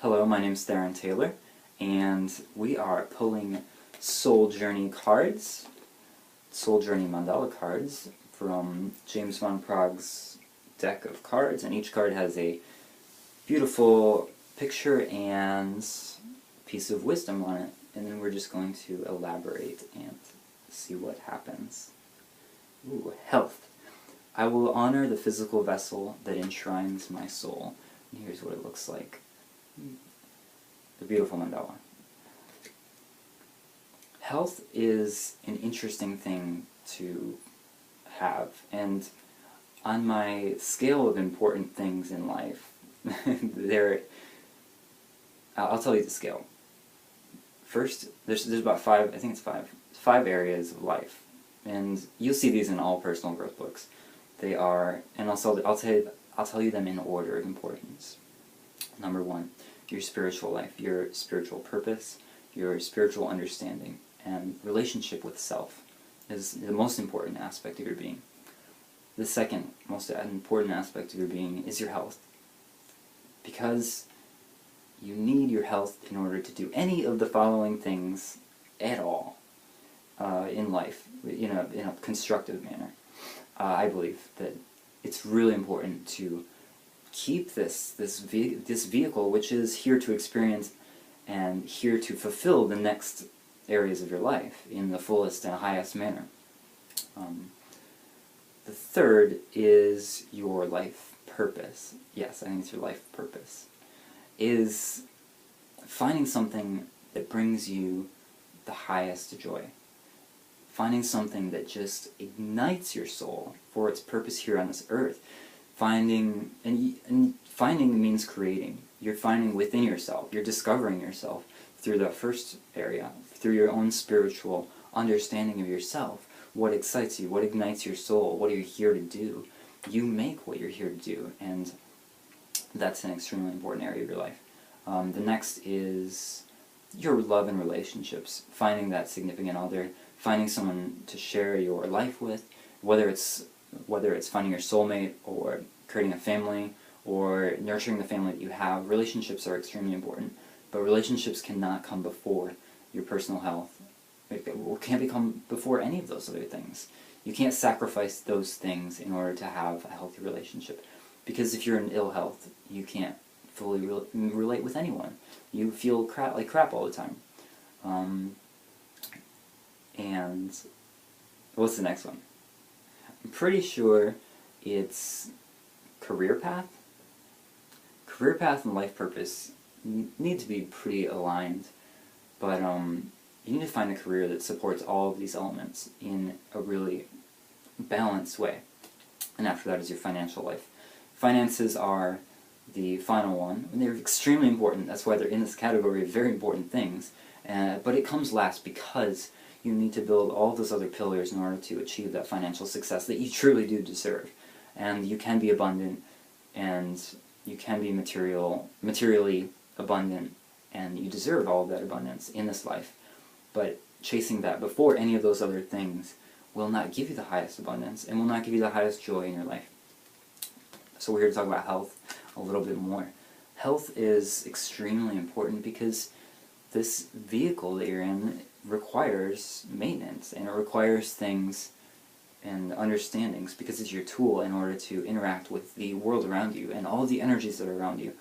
Hello, my name is Tharyn Taylor, and we are pulling Soul Journey cards, Soul Journey Mandala cards, from James Van Prague's deck of cards, and each card has a beautiful picture and piece of wisdom on it, and then we're just going to elaborate and see what happens. Ooh, health. I will honor the physical vessel that enshrines my soul. And here's what it looks like. The beautiful mandala. Health is an interesting thing to have, and on my scale of important things in life, I'll tell you the scale. First, there's about five areas of life, and you'll see these in all personal growth books. They are, and I'll tell you them in order of importance. Number one, your spiritual life, your spiritual purpose, your spiritual understanding, and relationship with self is the most important aspect of your being. The second most important aspect of your being is your health, because you need your health in order to do any of the following things at all in life, in a constructive manner. I believe that it's really important to keep this vehicle, which is here to experience and here to fulfill the next areas of your life in the fullest and highest manner. The third is your life purpose. Yes, I think it's your life purpose. Is finding something that brings you the highest joy. Finding something that just ignites your soul for its purpose here on this earth. Finding means creating. You're finding within yourself. You're discovering yourself through the first area, through your own spiritual understanding of yourself. What excites you? What ignites your soul? What are you here to do? You make what you're here to do, and that's an extremely important area of your life. The next is your love and relationships. Finding that significant other, finding someone to share your life with, whether it's finding your soulmate or creating a family or nurturing the family that you have. Relationships are extremely important, but relationships cannot come before your personal health. It can't come before any of those other things. You can't sacrifice those things in order to have a healthy relationship, because if you're in ill health, you can't fully relate with anyone. You feel like crap all the time. And what's the next one? I'm pretty sure it's career path. Career path and life purpose need to be pretty aligned, but you need to find a career that supports all of these elements in a really balanced way. And after that is your financial life. Finances are the final one, and they're extremely important. That's why they're in this category of very important things. But it comes last because you need to build all those other pillars in order to achieve that financial success that you truly do deserve. And you can be abundant, and you can be materially abundant, and you deserve all of that abundance in this life. But chasing that before any of those other things will not give you the highest abundance and will not give you the highest joy in your life. So we're here to talk about health a little bit more. Health is extremely important because this vehicle that you're in requires maintenance, and it requires things and understandings because it's your tool in order to interact with the world around you and all the energies that are around you.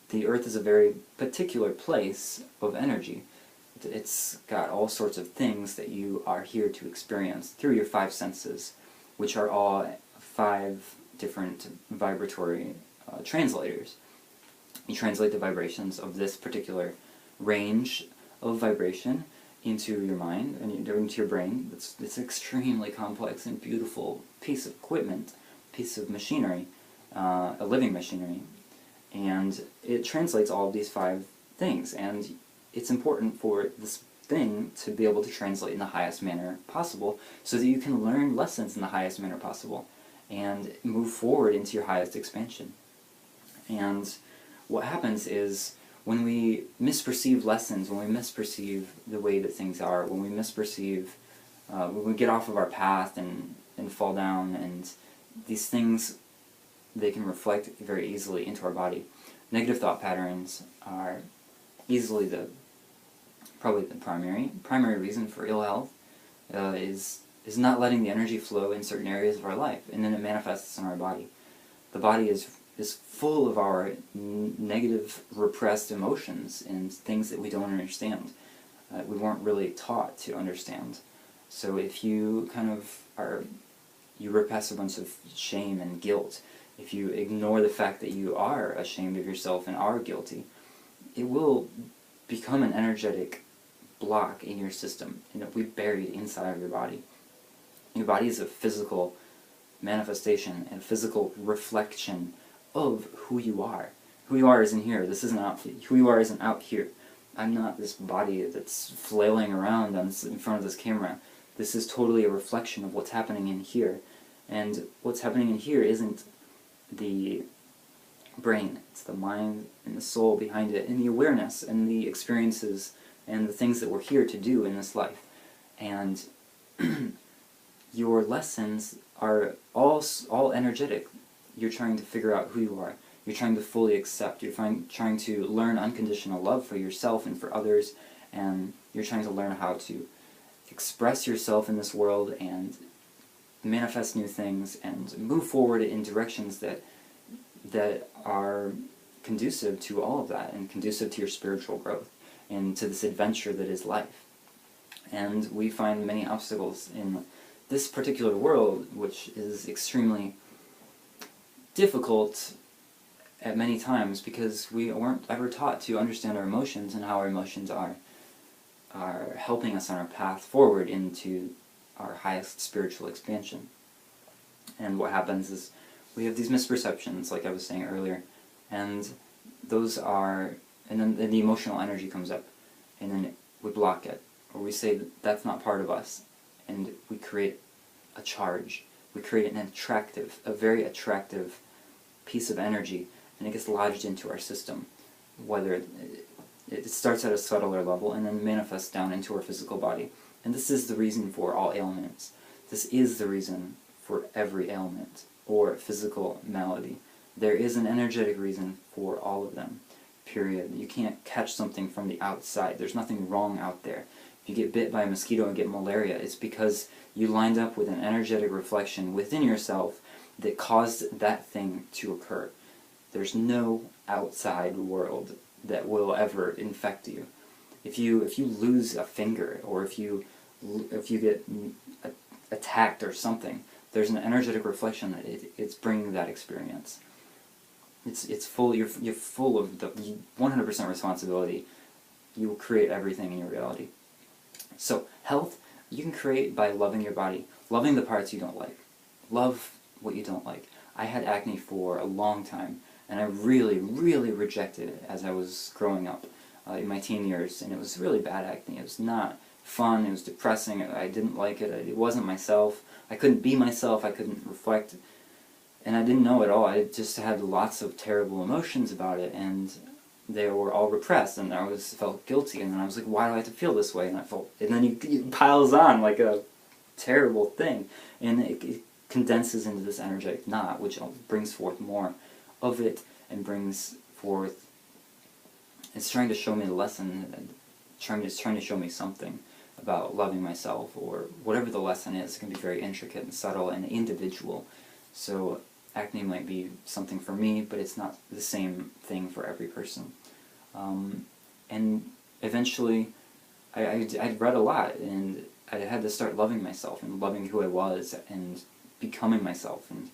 The earth is a very particular place of energy. It's got all sorts of things that you are here to experience through your five senses, which are all five different vibratory translators. You translate the vibrations of this particular range of vibration into your mind and into your brain. It's an extremely complex and beautiful piece of equipment, piece of machinery, a living machinery, and it translates all of these five things. And it's important for this thing to be able to translate in the highest manner possible so that you can learn lessons in the highest manner possible and move forward into your highest expansion. And what happens is when we misperceive lessons, when we misperceive the way that things are, when we misperceive, when we get off of our path and fall down, and these things, they can reflect very easily into our body. Negative thought patterns are easily probably the primary reason for ill health, is not letting the energy flow in certain areas of our life, and then it manifests in our body. The body is full of our negative, repressed emotions and things that we don't understand. We weren't really taught to understand. So if you you repress a bunch of shame and guilt, if you ignore the fact that you are ashamed of yourself and are guilty, it will become an energetic block in your system, and it'll be buried inside of your body. Your body is a physical manifestation and physical reflection of who you are. Who you are isn't here. This isn't out. Who you are isn't out here. I'm not this body that's flailing around in front of this camera. This is totally a reflection of what's happening in here. And what's happening in here isn't the brain. It's the mind and the soul behind it, and the awareness and the experiences and the things that we're here to do in this life. And your lessons are all energetic. You're trying to figure out who you are. You're trying to fully accept. You're trying to learn unconditional love for yourself and for others, and you're trying to learn how to express yourself in this world and manifest new things and move forward in directions that are conducive to all of that, and conducive to your spiritual growth and to this adventure that is life. And we find many obstacles in this particular world, which is extremely difficult at many times because we weren't ever taught to understand our emotions and how our emotions are helping us on our path forward into our highest spiritual expansion. And what happens is we have these misperceptions, like I was saying earlier, and then the emotional energy comes up, and then we block it, or we say that's not part of us, and we create a charge. We create a very attractive piece of energy, and it gets lodged into our system, whether it starts at a subtler level and then manifests down into our physical body. And this is the reason for all ailments. This is the reason for every ailment or physical malady. There is an energetic reason for all of them, period. You can't catch something from the outside. There's nothing wrong out there. If you get bit by a mosquito and get malaria, it's because you lined up with an energetic reflection within yourself that caused that thing to occur. There's no outside world that will ever infect you. If you lose a finger, or if you get attacked or something, there's an energetic reflection that it's bringing that experience. It's full. You're full of the 100% responsibility. You will create everything in your reality. So health you can create by loving your body, loving the parts you don't like, love what you don't like. I had acne for a long time, and I really, really rejected it as I was growing up in my teen years, and it was really bad acne. It was not fun. It was depressing. I didn't like it. It wasn't myself. I couldn't be myself. I couldn't reflect. And I didn't know it all. I just had lots of terrible emotions about it, and they were all repressed, and I felt guilty, and then I was like, why do I have to feel this way? And then it piles on like a terrible thing, and it condenses into this energetic knot, which brings forth more of it, and brings forth, it's trying to show me the lesson, it's trying to show me something about loving myself, or whatever the lesson is. It can be very intricate and subtle and individual. So acne might be something for me, but it's not the same thing for every person. And eventually, I'd read a lot, and I had to start loving myself, and loving who I was, and becoming myself. And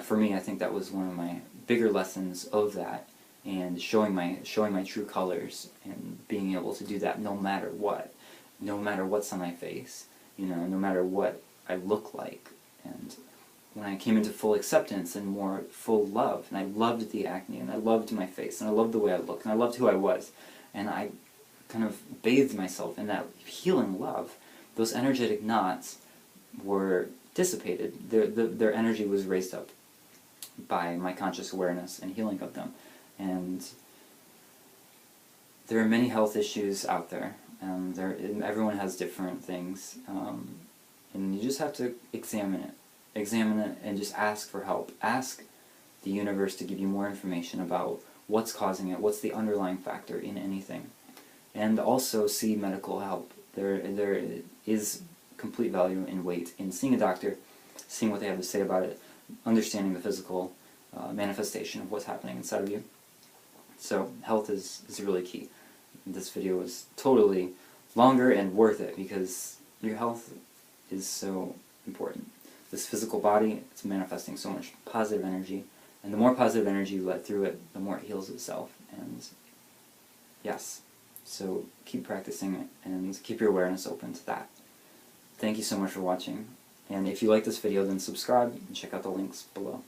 for me, I think that was one of my bigger lessons of that, and showing my true colors, and being able to do that no matter what's on my face, no matter what I look like. And when I came into full acceptance and more full love, and I loved the acne, and I loved my face, and I loved the way I looked, and I loved who I was, and I kind of bathed myself in that healing love, those energetic knots were dissipated. Their energy was raised up by my conscious awareness and healing of them. And there are many health issues out there, and everyone has different things, and you just have to examine it, and just ask for help. Ask the universe to give you more information about what's causing it, what's the underlying factor in anything, and also see medical help. There is complete value in wait in seeing a doctor, seeing what they have to say about it, understanding the physical manifestation of what's happening inside of you. So health is really key. This video was totally longer and worth it because your health is so important. This physical body, it's manifesting so much positive energy, and the more positive energy you let through it, the more it heals itself. And yes, so keep practicing it and keep your awareness open to that. Thank you so much for watching, and if you like this video, then subscribe and check out the links below.